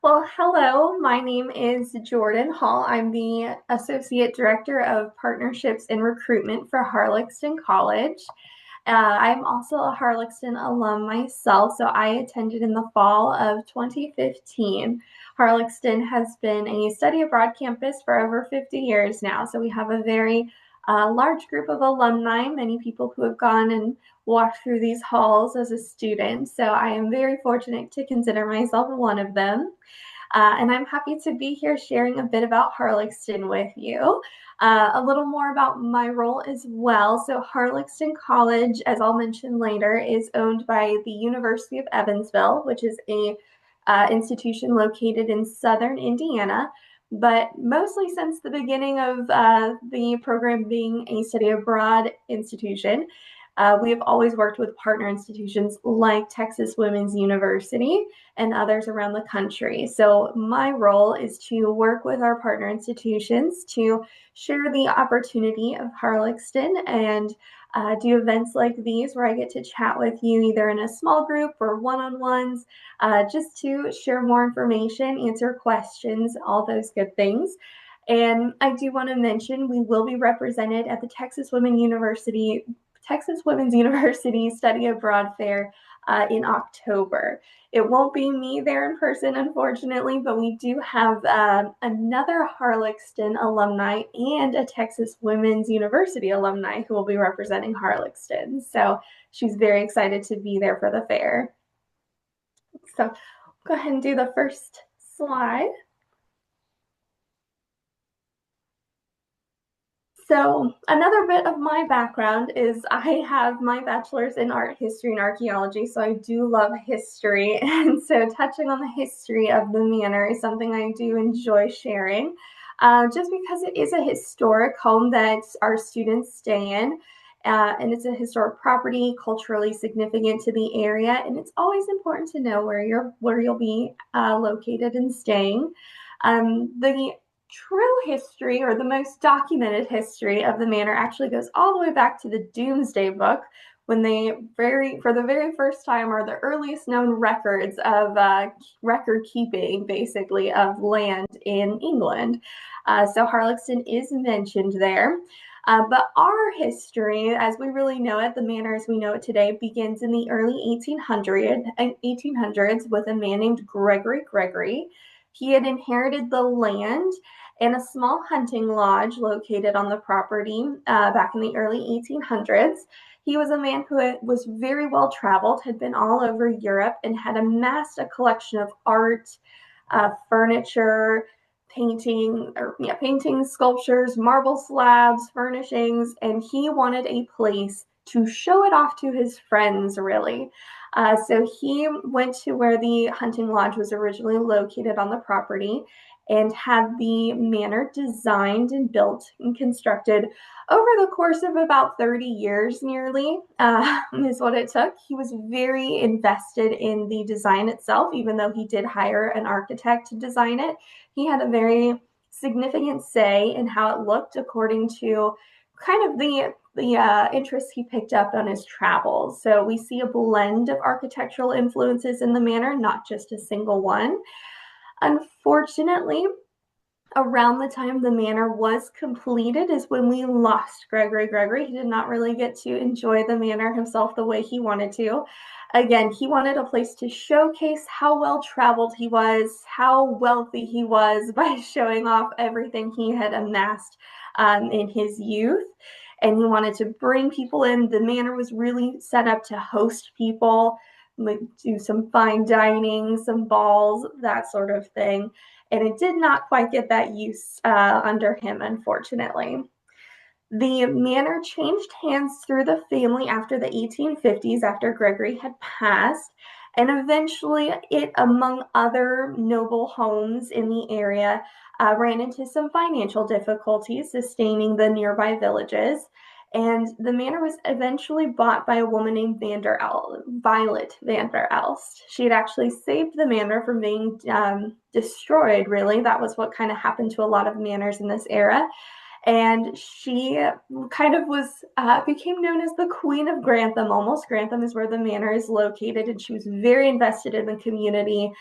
Well, hello, my name is Jordan Hall. I'm the Associate Director of Partnerships and Recruitment for Harlaxton College. I'm also a Harlaxton alum myself, so I attended in the fall of 2015. Harlaxton has been a study abroad campus for over 50 years now, so we have a very large group of alumni, many people who have gone and walked through these halls as a student. So I am very fortunate to consider myself one of them. And I'm happy to be here sharing a bit about Harlaxton with you. A little more about my role as well. So, Harlaxton College, as I'll mention later, is owned by the University of Evansville, which is a institution located in southern Indiana. But mostly since the beginning of the program being a study abroad institution, we have always worked with partner institutions like Texas Women's University and others around the country. So, my role is to work with our partner institutions to share the opportunity of Harlaxton and do events like these where I get to chat with you either in a small group or one on ones, just to share more information, answer questions, all those good things. And I do want to mention we will be represented at the Texas Women's University Study Abroad Fair in October. It won't be me there in person, unfortunately, but we do have another Harlaxton alumni and a Texas Women's University alumni who will be representing Harlaxton. So she's very excited to be there for the fair. So go ahead and do the first slide. So, another bit of my background is I have my bachelor's in art history and archaeology, so I do love history. And so, touching on the history of the manor is something I do enjoy sharing, just because it is a historic home that our students stay in. And it's a historic property, culturally significant to the area, and it's always important to know where you'll be located and staying. The true history or the most documented history of the manor actually goes all the way back to the Domesday Book when for the very first time are the earliest known records of record keeping basically of land in England. So Harlaxton is mentioned there. But our history, as we really know it, the manor as we know it today, begins in the early 1800s with a man named Gregory Gregory. He had inherited the land and a small hunting lodge located on the property back in the early 1800s. He was a man who was very well traveled, had been all over Europe, and had amassed a collection of art, furniture, paintings, sculptures, marble slabs, furnishings, and he wanted a place to show it off to his friends, really. So he went to where the hunting lodge was originally located on the property and had the manor designed and built and constructed over the course of about 30 years, nearly, is what it took. He was very invested in the design itself, even though he did hire an architect to design it. He had a very significant say in how it looked according to kind of the interests he picked up on his travels. So we see a blend of architectural influences in the manor, not just a single one. Unfortunately, around the time the manor was completed is when we lost Gregory Gregory. He did not really get to enjoy the manor himself the way he wanted to. Again, he wanted a place to showcase how well traveled he was, how wealthy he was by showing off everything he had amassed in his youth. And he wanted to bring people in. The manor was really set up to host people, do some fine dining, some balls, that sort of thing. And it did not quite get that use under him, unfortunately. The manor changed hands through the family after the 1850s, after Gregory had passed, and eventually it, among other noble homes in the area, ran into some financial difficulties sustaining the nearby villages. And the manor was eventually bought by a woman named Violet van der Elst. She had actually saved the manor from being destroyed, really. That was what kind of happened to a lot of manors in this era. And she kind of became known as the Queen of Grantham almost. Grantham is where the manor is located, and she was very invested in the community.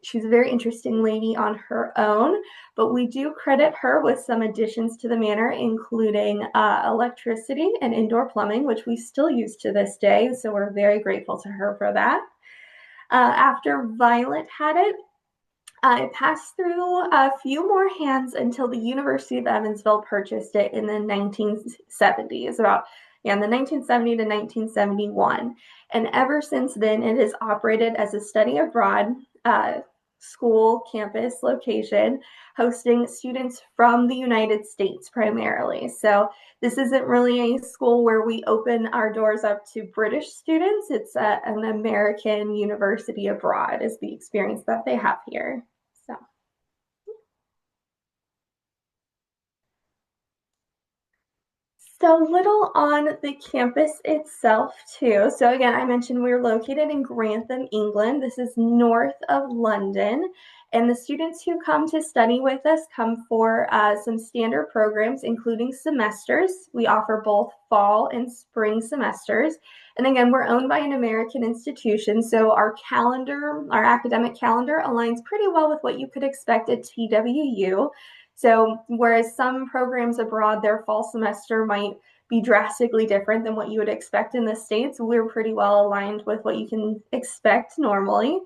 She's a very interesting lady on her own, but we do credit her with some additions to the manor, including electricity and indoor plumbing, which we still use to this day. So we're very grateful to her for that. After Violet had it, it passed through a few more hands until the University of Evansville purchased it in the 1970s, in the 1970 to 1971. And ever since then, it has operated as a study abroad school campus location, hosting students from the United States primarily. So this isn't really a school where we open our doors up to British students. It's an American university abroad is the experience that they have here. So. So little on the campus itself too. So again, I mentioned we're located in Grantham, England. This is north of London. And the students who come to study with us come for some standard programs, including semesters. We offer both fall and spring semesters. And again, we're owned by an American institution. So our calendar, our academic calendar aligns pretty well with what you could expect at TWU. So whereas some programs abroad, their fall semester might be drastically different than what you would expect in the States, we're pretty well aligned with what you can expect normally.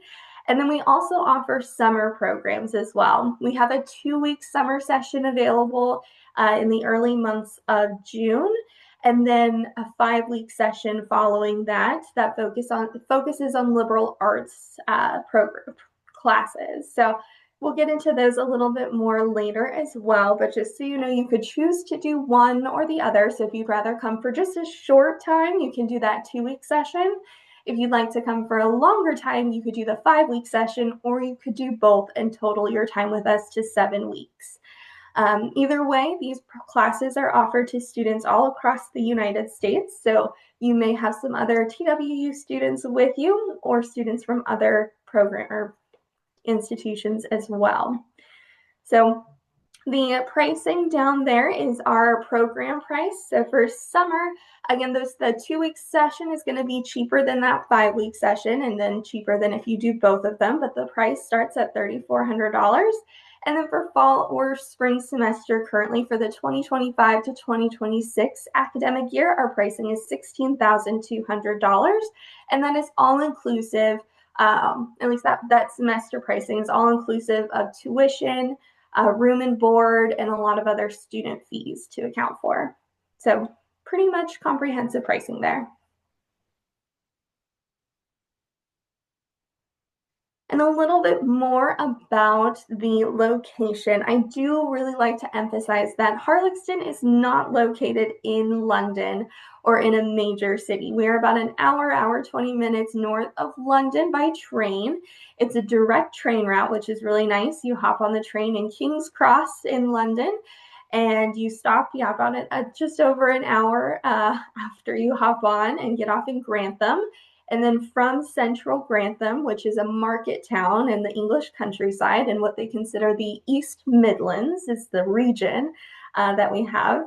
And then we also offer summer programs as well. We have a 2-week summer session available in the early months of June, and then a 5-week session following that focuses on liberal arts program classes. So we'll get into those a little bit more later as well, but just so you know, you could choose to do one or the other. So if you'd rather come for just a short time, you can do that 2-week session. If you'd like to come for a longer time, you could do the 5-week session, or you could do both and total your time with us to 7 weeks. Either way, these classes are offered to students all across the United States. So you may have some other TWU students with you or students from other program or institutions as well. So the pricing down there is our program price. So for summer, again, the 2-week session is going to be cheaper than that 5-week session, and then cheaper than if you do both of them, but the price starts at $3,400. And then for fall or spring semester, currently for the 2025 to 2026 academic year, our pricing is $16,200, and that is all inclusive. At least that semester pricing is all inclusive of tuition, room and board, and a lot of other student fees to account for. So pretty much comprehensive pricing there. And a little bit more about the location. I do really like to emphasize that Harlaxton is not located in London or in a major city. We are about an hour 20 minutes north of London by train. It's a direct train route, which is really nice. You hop on the train in King's Cross in London, and you stop on it just over an hour after you hop on and get off in Grantham. And then from central Grantham, which is a market town in the English countryside and what they consider the East Midlands is the region that we have.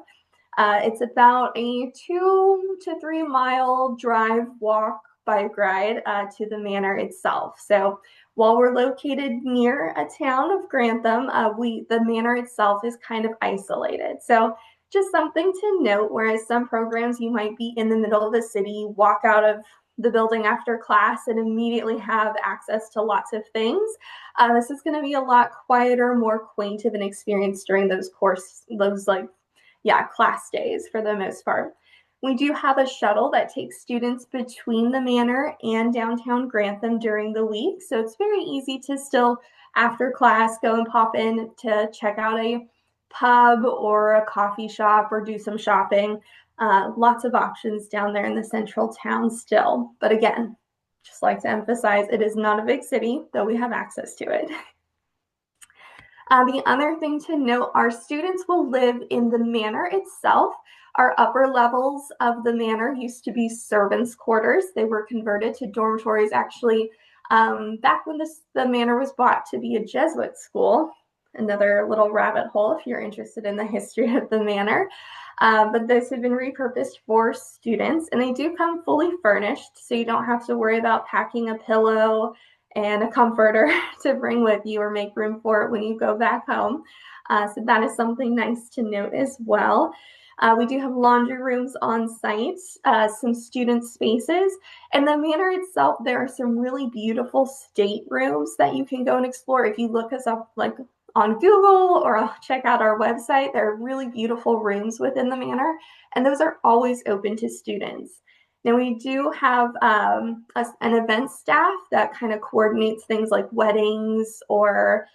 It's about a 2 to 3 mile drive, walk, bike ride to the manor itself. So while we're located near a town of Grantham, the manor itself is kind of isolated. So just something to note, whereas some programs you might be in the middle of the city, walk out of the building after class and immediately have access to lots of things. This is going to be a lot quieter, more quaint of an experience during those class days for the most part. We do have a shuttle that takes students between the manor and downtown Grantham during the week. So it's very easy to still, after class, go and pop in to check out a pub or a coffee shop or do some shopping. Lots of options down there in the central town still. But again, just like to emphasize, it is not a big city, though we have access to it. The other thing to note, our students will live in the manor itself. Our upper levels of the manor used to be servants' quarters. They were converted to dormitories actually back when the manor was bought to be a Jesuit school. another little rabbit hole if you're interested in the history of the manor. But those have been repurposed for students, and they do come fully furnished, so you don't have to worry about packing a pillow and a comforter to bring with you or make room for it when you go back home. So that is something nice to note as well. We do have laundry rooms on site, some student spaces, and the manor itself, there are some really beautiful staterooms that you can go and explore. If you look us up like on Google or check out our website, there are really beautiful rooms within the manor, and those are always open to students. Now, we do have an event staff that kind of coordinates things like weddings or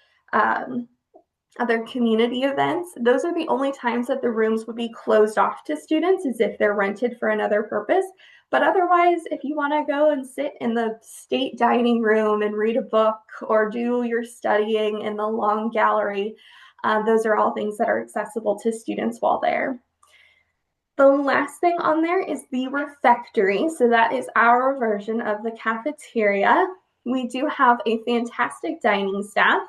other community events. Those are the only times that the rooms would be closed off to students, as if they're rented for another purpose. But otherwise, if you want to go and sit in the state dining room and read a book or do your studying in the long gallery, those are all things that are accessible to students while there. The last thing on there is the refectory. So that is our version of the cafeteria. We do have a fantastic dining staff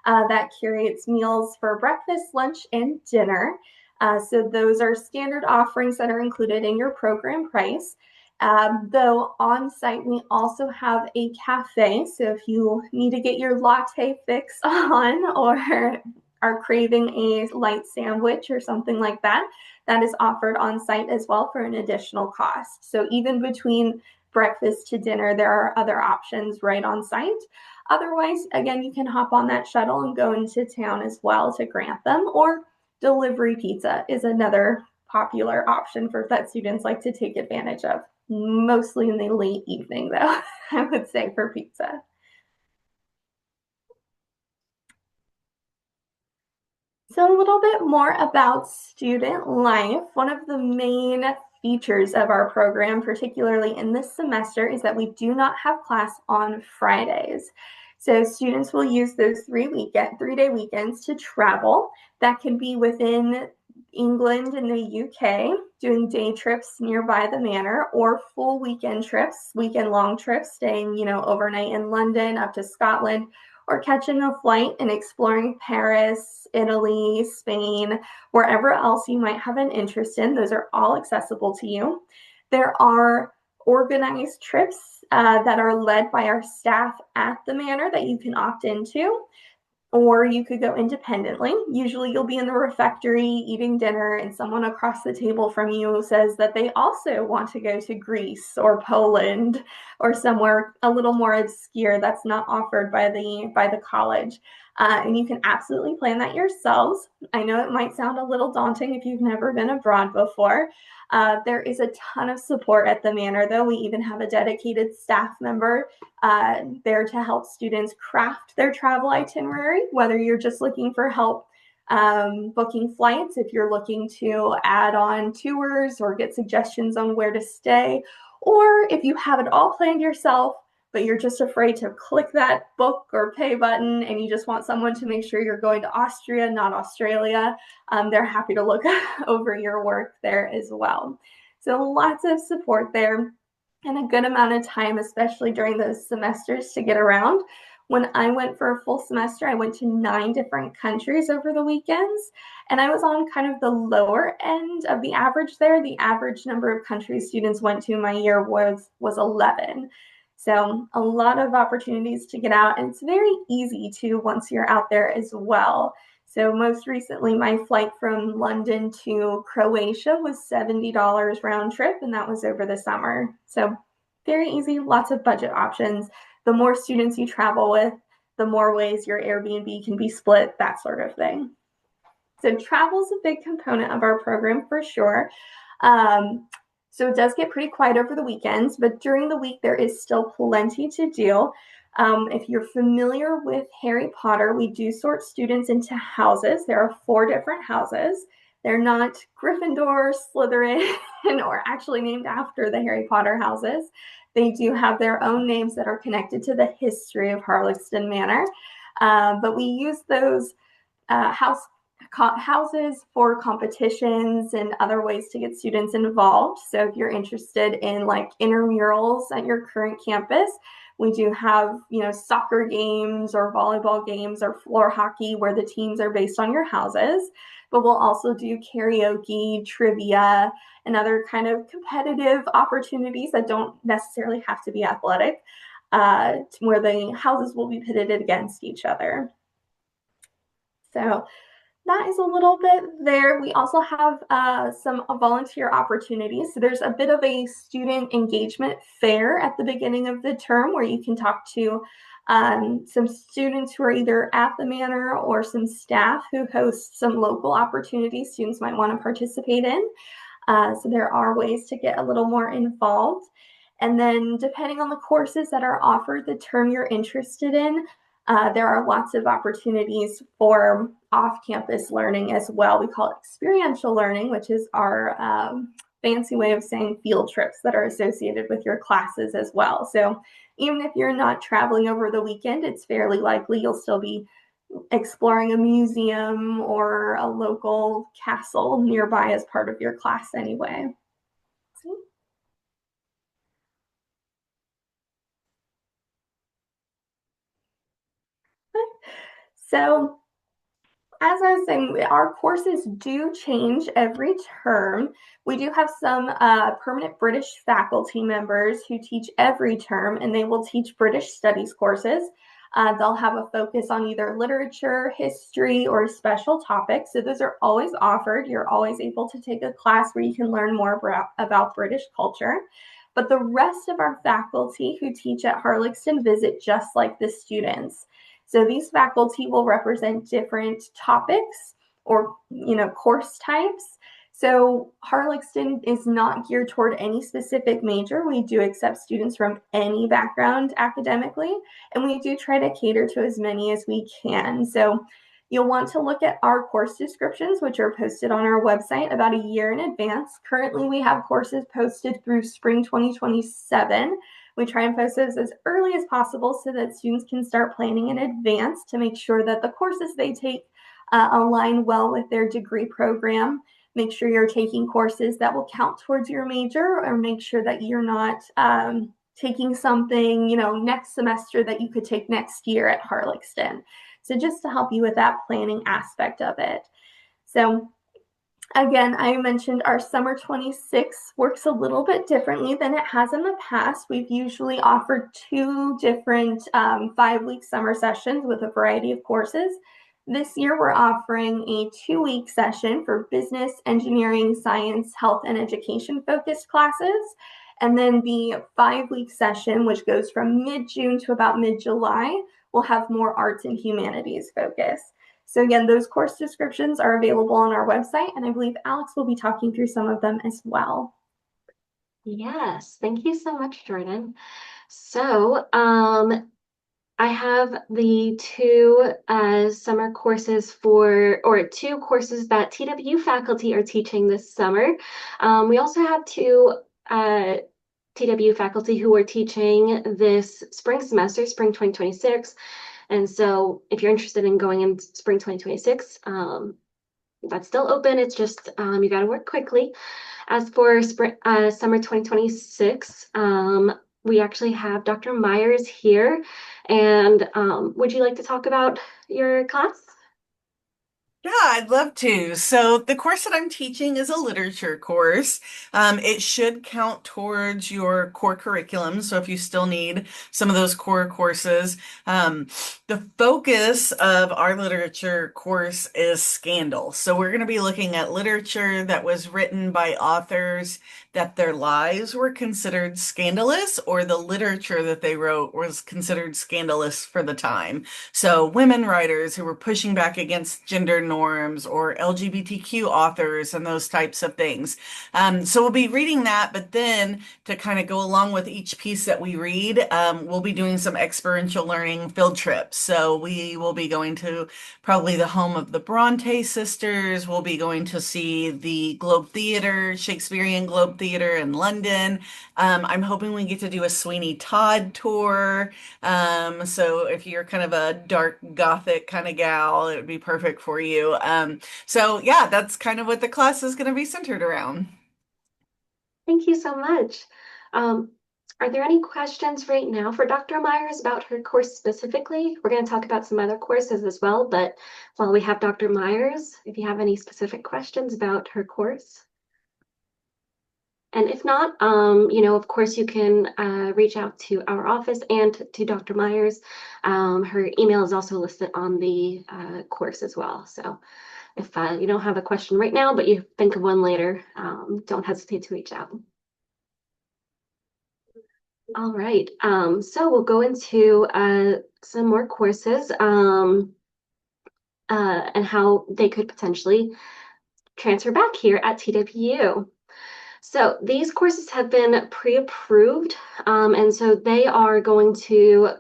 that curates meals for breakfast, lunch, and dinner. So those are standard offerings that are included in your program price. Though on site, we also have a cafe. So if you need to get your latte fix on or are craving a light sandwich or something like that, that is offered on site as well for an additional cost. So even between breakfast to dinner, there are other options right on site. Otherwise, again, you can hop on that shuttle and go into town as well to Grantham, or delivery pizza is another popular option for that students like to take advantage of, mostly in the late evening though, I would say, for pizza. So a little bit more about student life. One of the main features of our program, particularly in this semester, is that we do not have class on Fridays. So students will use those 3-day weekends to travel. That can be within England and the UK, doing day trips nearby the manor, or full weekend trips, weekend long trips, staying, overnight in London up to Scotland, or catching a flight and exploring Paris, Italy, Spain, wherever else you might have an interest in. Those are all accessible to you. There are organized trips that are led by our staff at the manor that you can opt into, or you could go independently. Usually you'll be in the refectory eating dinner and someone across the table from you says that they also want to go to Greece or Poland or somewhere a little more obscure that's not offered by the college. And you can absolutely plan that yourselves. I know it might sound a little daunting if you've never been abroad before. There is a ton of support at the manor, though. We even have a dedicated staff member there to help students craft their travel itinerary, whether you're just looking for help booking flights, if you're looking to add on tours or get suggestions on where to stay, or if you have it all planned yourself, but you're just afraid to click that book or pay button and you just want someone to make sure you're going to Austria, not Australia, they're happy to look over your work there as well. So lots of support there and a good amount of time, especially during those semesters, to get around. When I went for a full semester, I went to 9 different countries over the weekends, and I was on kind of the lower end of the average there. The average number of countries students went to my year was 11. So a lot of opportunities to get out, and it's very easy to once you're out there as well. So most recently, my flight from London to Croatia was $70 round trip, and that was over the summer. So very easy, lots of budget options. The more students you travel with, the more ways your Airbnb can be split, that sort of thing. So travel is a big component of our program for sure. So it does get pretty quiet over the weekends, but during the week, there is still plenty to do. If you're familiar with Harry Potter, we do sort students into houses. There are 4 different houses. They're not Gryffindor, Slytherin, or actually named after the Harry Potter houses. They do have their own names that are connected to the history of Harlaxton Manor. But we use those houses for competitions and other ways to get students involved. So if you're interested in like intramurals at your current campus, We do have, soccer games or volleyball games or floor hockey where the teams are based on your houses. But we'll also do karaoke, trivia, and other kind of competitive opportunities that don't necessarily have to be athletic, where the houses will be pitted against each other. So that is a little bit there. We also have some volunteer opportunities. So there's a bit of a student engagement fair at the beginning of the term where you can talk to some students who are either at the manor or some staff who host some local opportunities students might want to participate in. So there are ways to get a little more involved. And then depending on the courses that are offered, the term you're interested in, there are lots of opportunities for off-campus learning as well. We call it experiential learning, which is our fancy way of saying field trips that are associated with your classes as well. So even if you're not traveling over the weekend, it's fairly likely you'll still be exploring a museum or a local castle nearby as part of your class anyway. So as I was saying, our courses do change every term. We do have some permanent British faculty members who teach every term, and they will teach British studies courses. They'll have a focus on either literature, history, or special topics. So those are always offered. You're always able to take a class where you can learn more about British culture. But the rest of our faculty who teach at Harlaxton visit just like the students. So these faculty will represent different topics or, course types. So Harlaxton is not geared toward any specific major. We do accept students from any background academically, and we do try to cater to as many as we can. So you'll want to look at our course descriptions, which are posted on our website about a year in advance. Currently, we have courses posted through spring 2027. We try and post those as early as possible so that students can start planning in advance to make sure that the courses they take align well with their degree program. Make sure you're taking courses that will count towards your major, or make sure that you're not taking something, next semester that you could take next year at Harlaxton. So just to help you with that planning aspect of it. So again, I mentioned our summer 26 works a little bit differently than it has in the past. We've usually offered two different 5-week summer sessions with a variety of courses. This year, we're offering a 2-week session for business, engineering, science, health, and education focused classes. And then the 5-week session, which goes from mid-June to about mid-July, will have more arts and humanities focus. So again, those course descriptions are available on our website, and I believe Alex will be talking through some of them as well. Yes, thank you so much, Jordan. So, I have the two summer courses or two courses that TW faculty are teaching this summer. We also have two TW faculty who are teaching this spring semester, spring 2026. And so if you're interested in going in spring 2026, that's still open. It's just you got to work quickly. As for summer 2026, we actually have Dr. Myers here. And would you like to talk about your class? Yeah, I'd love to. So the course that I'm teaching is a literature course. It should count towards your core curriculum. So if you still need some of those core courses, the focus of our literature course is scandal. So we're going to be looking at literature that was written by authors that their lives were considered scandalous, or the literature that they wrote was considered scandalous for the time. So women writers who were pushing back against gender norms, or LGBTQ authors and those types of things. So we'll be reading that, but then to kind of go along with each piece that we read, we'll be doing some experiential learning field trips. So we will be going to probably the home of the Bronte sisters. We'll be going to see the Globe Theater, Shakespearean Globe Theater in London. I'm hoping we get to do a Sweeney Todd tour. So if you're kind of a dark gothic kind of gal, it would be perfect for you. So yeah, that's kind of what the class is going to be centered around. Thank you so much. Um, Are there any questions right now for Dr. Myers about her course specifically? We're going to talk about some other courses as well, but while we have Dr. Myers, if you have any specific questions about her course. And if not, of course, you can reach out to our office and to Dr. Myers. Her email is also listed on the course as well. So if you don't have a question right now, but you think of one later, don't hesitate to reach out. All right, so we'll go into some more courses and how they could potentially transfer back here at TWU. So these courses have been pre-approved, and so they are going to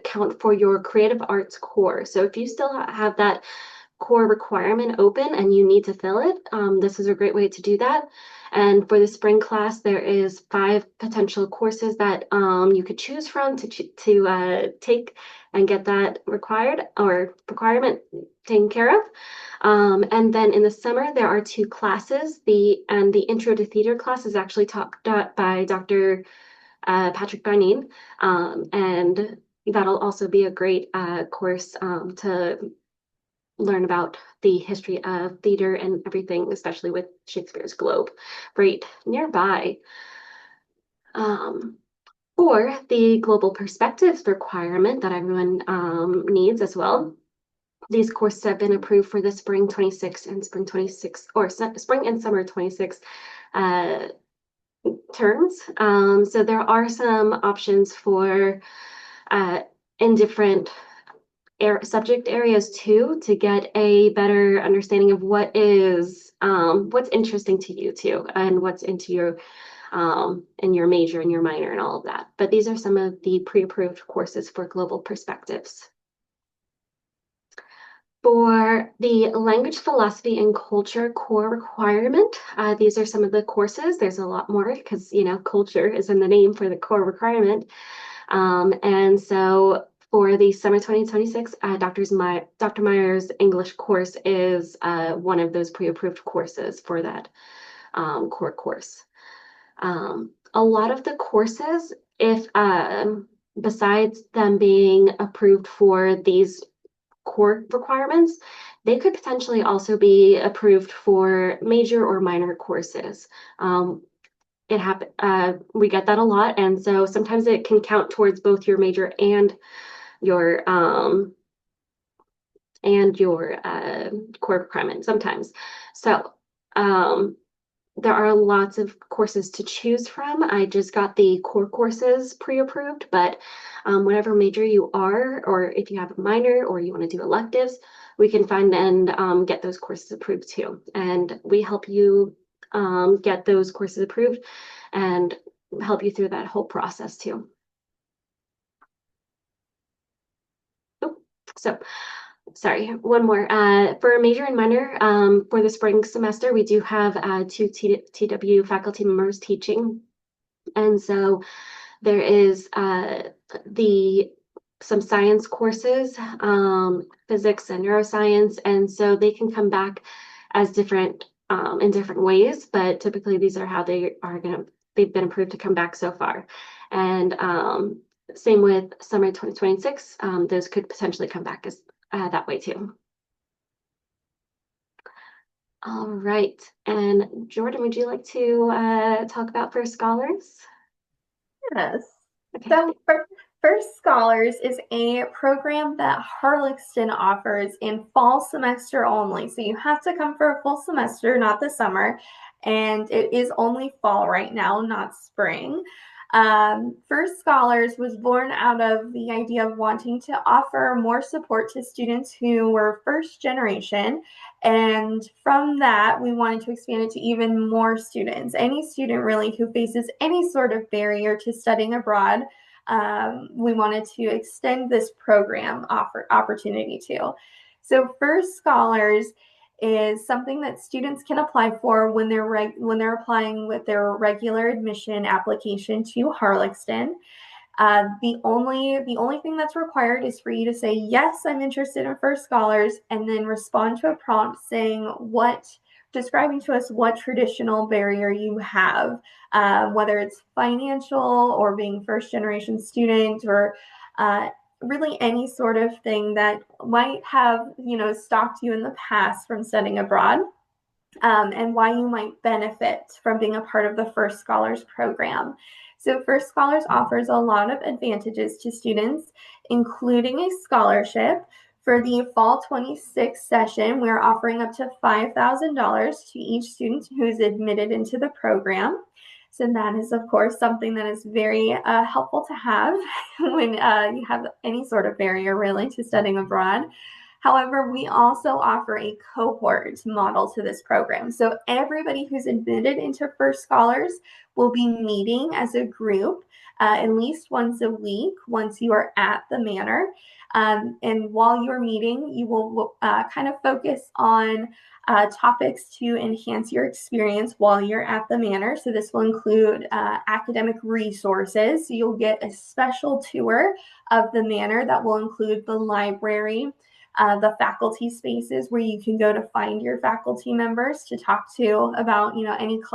count for your creative arts core. So if you still have that core requirement open and you need to fill it, this is a great way to do that. And for the spring class, there is 5 potential courses that you could choose from to take and get that requirement taken care of. And then in the summer, there are 2 classes. The Intro to Theater class is actually taught by Dr. Patrick Barneen, and that'll also be a great course to learn about the history of theater and everything, especially with Shakespeare's Globe, right nearby. For the global perspectives requirement that everyone needs as well, these courses have been approved for the spring 26 and spring 26 or spring and summer 26 terms. So there are some options for in different subject areas too, to get a better understanding of what's interesting to you too, and what's into your in your major and your minor and all of that. But these are some of the pre-approved courses for global perspectives. For the language, philosophy, and culture core requirement, these are some of the courses. There's a lot more because, culture is in the name for the core requirement. And so for the summer 2026, Dr. Myers English course is one of those pre-approved courses for that core course. A lot of the courses, if besides them being approved for these core requirements, they could potentially also be approved for major or minor courses. We get that a lot, and so sometimes it can count towards both your major and your core requirement sometimes. So there are lots of courses to choose from. I just got the core courses pre-approved, but whatever major you are, or if you have a minor or you want to do electives, we can find and get those courses approved too. And we help you get those courses approved and help you through that whole process too. Oh, so sorry, one more. For major and minor, for the spring semester, we do have 2 TW faculty members teaching. And so there is some science courses, physics and neuroscience, and so they can come back as different in different ways, but typically these are how they've been approved to come back so far. And same with summer 2026, those could potentially come back as that way too. All right, and Jordan, would you like to talk about First Scholars? Yes. Okay. So First Scholars is a program that Harlaxton offers in fall semester only. So you have to come for a full semester, not the summer. And it is only fall right now, not spring. First Scholars was born out of the idea of wanting to offer more support to students who were first generation. And from that, we wanted to expand it to even more students. Any student really who faces any sort of barrier to studying abroad, we wanted to extend this program opportunity to. So First Scholars is something that students can apply for when they're applying with their regular admission application to Harlaxton. The only thing that's required is for you to say, yes, I'm interested in First Scholars, and then respond to a prompt saying what describing to us what traditional barrier you have, whether it's financial or being first generation student or uh, really any sort of thing that might have, stopped you in the past from studying abroad, and why you might benefit from being a part of the First Scholars Program. So, First Scholars offers a lot of advantages to students, including a scholarship. For the fall 26 session, we're offering up to $5,000 to each student who's admitted into the program. So, that is, of course, something that is very helpful to have when you have any sort of barrier, really, to studying abroad. However, we also offer a cohort model to this program. So everybody who's admitted into First Scholars will be meeting as a group at least once a week once you are at the Manor. And while you're meeting, you will kind of focus on topics to enhance your experience while you're at the Manor. So this will include academic resources. So you'll get a special tour of the Manor that will include the library, the faculty spaces where you can go to find your faculty members to talk to about,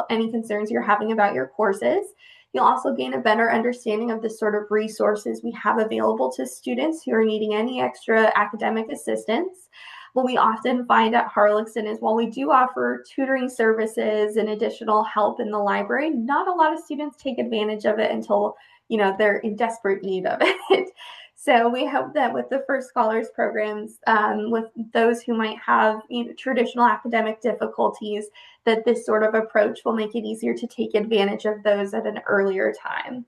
any concerns you're having about your courses. You'll also gain a better understanding of the sort of resources we have available to students who are needing any extra academic assistance. What we often find at Harlaxton is while we do offer tutoring services and additional help in the library, not a lot of students take advantage of it until, they're in desperate need of it. So we hope that with the First Scholars programs, with those who might have traditional academic difficulties, that this sort of approach will make it easier to take advantage of those at an earlier time.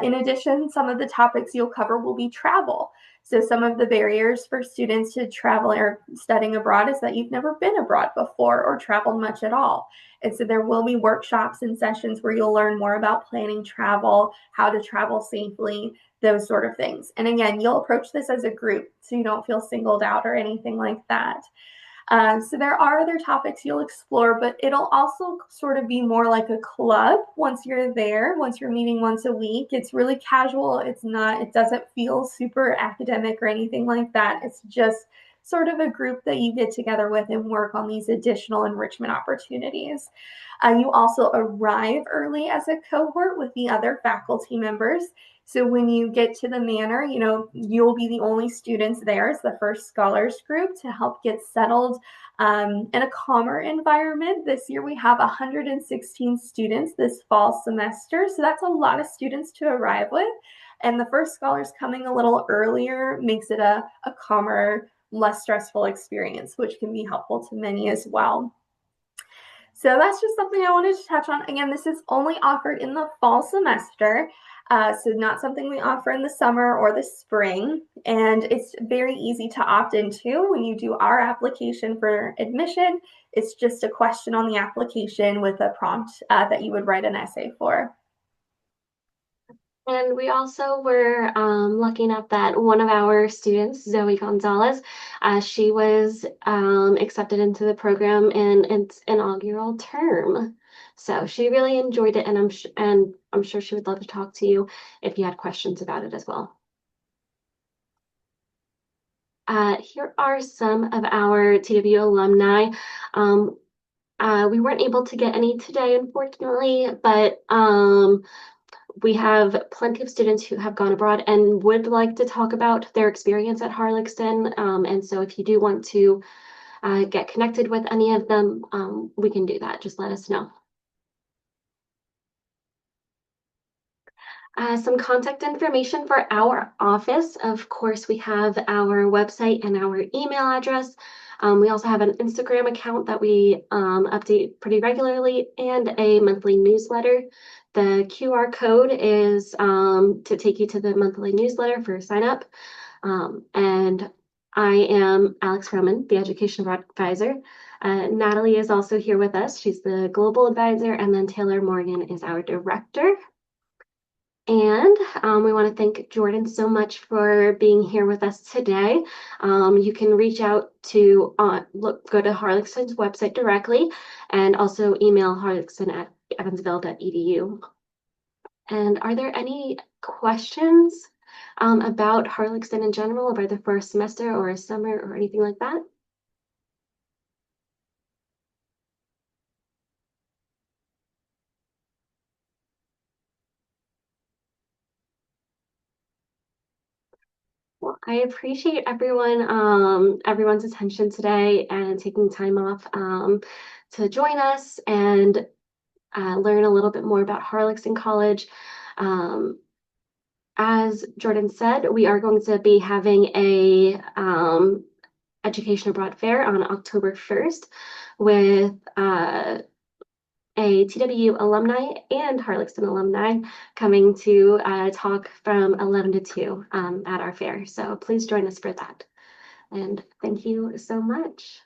In addition, some of the topics you'll cover will be travel. So some of the barriers for students to travel or studying abroad is that you've never been abroad before or traveled much at all. And so there will be workshops and sessions where you'll learn more about planning travel, how to travel safely, those sort of things. And again, you'll approach this as a group so you don't feel singled out or anything like that. So there are other topics you'll explore, but it'll also sort of be more like a club once you're there, once you're meeting once a week. It's really casual. It doesn't feel super academic or anything like that. It's just sort of a group that you get together with and work on these additional enrichment opportunities. You also arrive early as a cohort with the other faculty members. So when you get to the Manor, you'll be the only students there as the First Scholars group to help get settled in a calmer environment. This year we have 116 students this fall semester. So that's a lot of students to arrive with. And the First Scholars coming a little earlier makes it a calmer, less stressful experience, which can be helpful to many as well. So that's just something I wanted to touch on. Again, this is only offered in the fall semester, so not something we offer in the summer or the spring. And it's very easy to opt into when you do our application for admission. It's just a question on the application with a prompt that you would write an essay for. And we also were lucky enough that one of our students, Zoe Gonzalez, she was accepted into the program in its inaugural term. So she really enjoyed it, and I'm sure she would love to talk to you if you had questions about it as well. Here are some of our TW alumni. We weren't able to get any today, unfortunately, but we have plenty of students who have gone abroad and would like to talk about their experience at Harlaxton. And so if you do want to get connected with any of them, we can do that. Just let us know. Some contact information for our office. Of course, we have our website and our email address. We also have an Instagram account that we update pretty regularly and a monthly newsletter. The QR code is to take you to the monthly newsletter for sign up. And I am Alex Roman, the education advisor. Natalie is also here with us. She's the global advisor, and then Taylor Morgan is our director. And we want to thank Jordan so much for being here with us today. You can reach out to go to Harlaxton's website directly, and also email harlaxton@evansville.edu. And are there any questions about Harlaxton in general, about the first semester or a summer or anything like that? I appreciate everyone's attention today and taking time off to join us and learn a little bit more about Harlaxton College. Um, as Jordan said, we are going to be having a Education Abroad Fair on October 1st with a TWU alumni and Harlaxton alumni coming to talk from 11 to 2 at our fair. So please join us for that. And thank you so much.